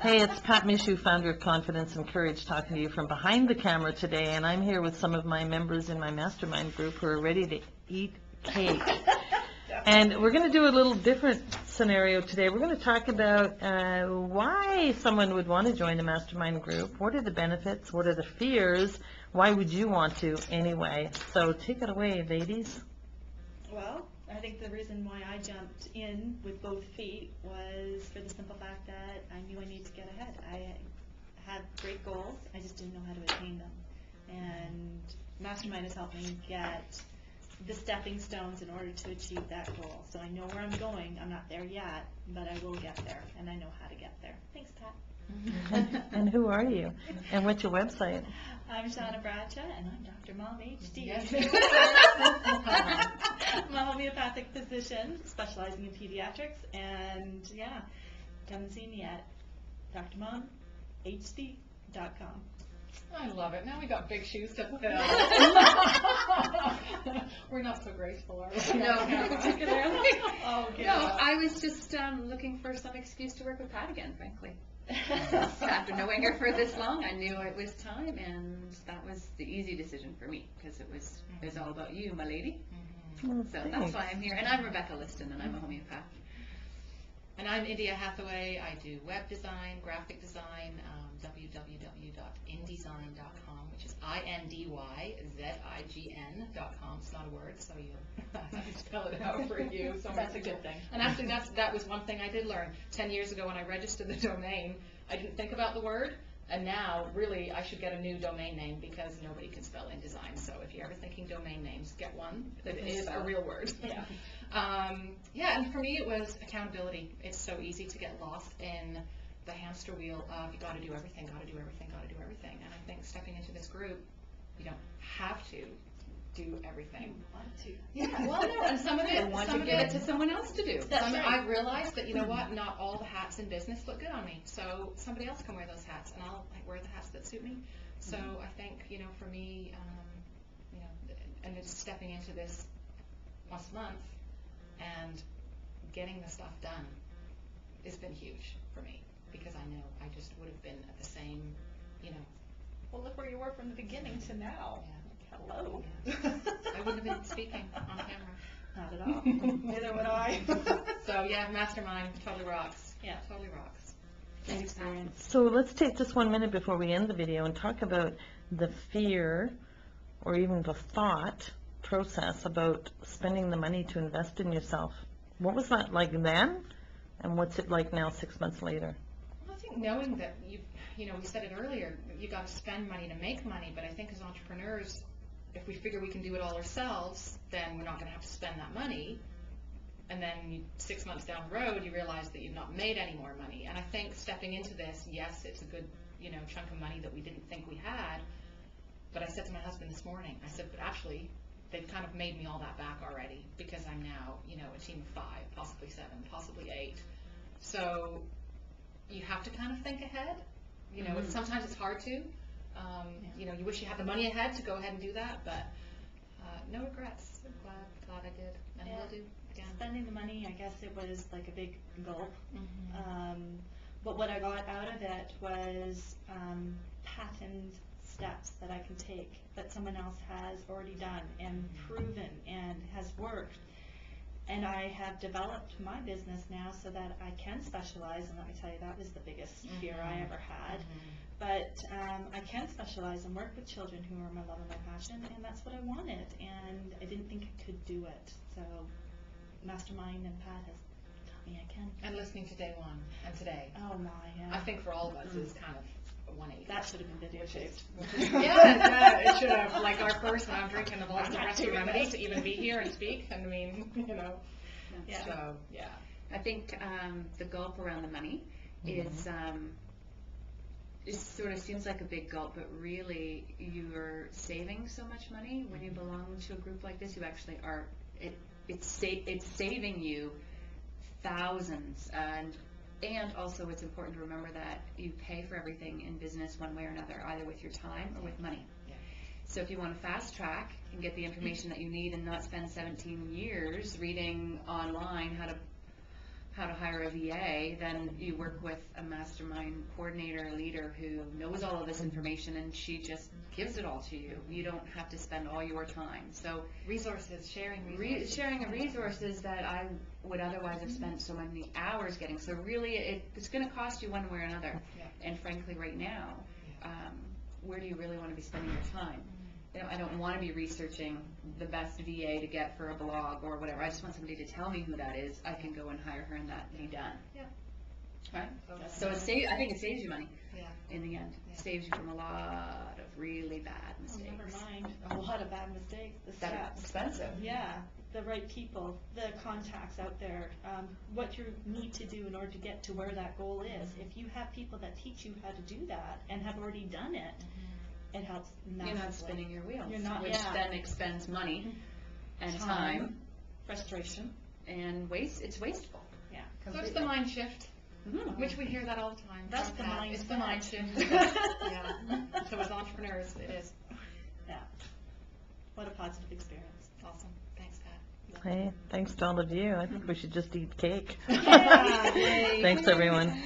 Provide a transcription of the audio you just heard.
Hey, it's Pat Mussieux, founder of Confidence and Courage, talking to you from behind the camera today, and I'm here with some of my members in my mastermind group who are ready to eat cake. And we're going to do a little different scenario today. We're going to talk about why someone would want to join a mastermind group. What are the benefits? What are the fears? Why would you want to anyway? So take it away, ladies. Well, I think the reason why I jumped in with both feet was for the simple fact that I knew I needed to get ahead. I had great goals, I just didn't know how to attain them. And Mastermind has helped me get the stepping stones in order to achieve that goal. So I know where I'm going. I'm not there yet, but I will get there, and I know how to get there. Thanks, Pat. And who are you? And what's your website? I'm Shauna Bradshaw, and I'm Dr. Mom HD. Yes. I'm a homeopathic physician specializing in pediatrics, and yeah, come and see me at drmomhd.com. I love it. Now we got big shoes to fill. We're not so graceful, are we? No, not particularly. Oh, okay. No, I was just looking for some excuse to work with Pat again, frankly. After knowing her for this long, I knew it was time, and that was the easy decision for me, because it was all about you, my lady. Well, So that's why I'm here. And I'm Rebecca Liston, and I'm a homeopath. And I'm India Hathaway. I do web design, graphic design, www.indesign.com, which is INDYZIGN.com. It's not a word, so you have to spell it out for you. So That's a good thing. And actually, that was one thing I did learn 10 years ago when I registered the domain. I didn't think about the word, and now really I should get a new domain name because nobody can spell InDesign. So if you're ever thinking domain names, get one that is a real word. Yeah. Yeah, and for me it was accountability. It's so easy to get lost in the hamster wheel of you got to do everything, got to do everything, got to do everything. And I think stepping into this group, you don't have to do everything. Want to. Yeah, well, no, and some of it, Want to give it to someone else to do. That's right. I've realized that, you know what, not all the hats in business look good on me. So somebody else can wear those hats, and I'll wear the hats that suit me. So I think, you know, for me, you know, and just stepping into this once a month and getting the stuff done has been huge for me, because I know I just would have been at the same, you know. Well, look where you were from the beginning to now. Yeah. Hello. I wouldn't have been speaking on camera. Not at all. Neither would I. So yeah, Mastermind totally rocks. Yeah. Totally rocks. Thanks, Pat. So let's take just 1 minute before we end the video and talk about the fear or even the thought process about spending the money to invest in yourself. What was that like then, and what's it like now 6 months later? Well, I think knowing that you know, we said it earlier, you got to spend money to make money, but I think as entrepreneurs, if we figure we can do it all ourselves, then we're not going to have to spend that money. And then 6 months down the road, you realize that you've not made any more money. And I think stepping into this, yes, it's a good, you know, chunk of money that we didn't think we had. But I said to my husband this morning, I said, but actually, they've kind of made me all that back already, because I'm now, you know, a team of 5, possibly 7, possibly 8. So you have to kind of think ahead. You know, sometimes it's hard to. You know, you wish you had the money ahead to go ahead and do that, but no regrets. I'm glad I did, and will do again. Spending the money, I guess it was like a big gulp. But what I got out of it was patterned steps that I can take that someone else has already done and proven and has worked. And I have developed my business now so that I can specialize, and let me tell you, that was the biggest fear I ever had. But I can specialize and work with children who are my love and my passion, and that's what I wanted, and I didn't think I could do it. So Mastermind and Pat has taught me I can. And listening to day one and today, Oh my, yeah. I think for all of us is kind of a 180. That should have been videotaped. Yeah, it should have. Like our first, when I'm drinking the Boston Rescue Remedy to even be here and speak. And I mean, you know. Yeah. So yeah. I think the gulp around the money is it sort of seems like a big gulp, but really you're saving so much money when you belong to a group like this. You actually are. It's saving you thousands, and also it's important to remember that you pay for everything in business one way or another, either with your time or with money. Yeah. So if you want to fast track and get the information that you need and not spend 17 years reading online how how to hire a VA, then you work with a mastermind coordinator, leader who knows all of this information, and she just gives it all to you. You don't have to spend all your time. So Resources, sharing resources. sharing of resources that I would otherwise have spent so many hours getting. So really, it's going to cost you one way or another. Yeah. And frankly, right now, where do you really want to be spending your time? You know, I don't want to be researching the best VA to get for a blog or whatever. I just want somebody to tell me who that is. I can go and hire her, and that be done. Yeah. Right? Totally. So I think it saves you money Yeah. in the end. Yeah. Saves you from a lot of really bad Oh, mistakes. never mind, a lot of bad mistakes, the That are steps. expensive. Yeah, the right people, the contacts out there, what you need to do in order to get to where that goal is. If you have people that teach you how to do that and have already done it, it helps massively. You're not spinning your wheels, You're not- which yeah. then expends money and time Frustration. and it's wasteful. Yeah. So it's the mind shift, Mhm. which we hear that all the time. That's from the Pat. mindset. It's the mind shift. Yeah. So as entrepreneurs, it is. Yeah. What a positive experience. Awesome. Thanks, Pat. Hey, thanks to all of you. I think we should just eat cake. Yeah, yay. Thanks, everyone.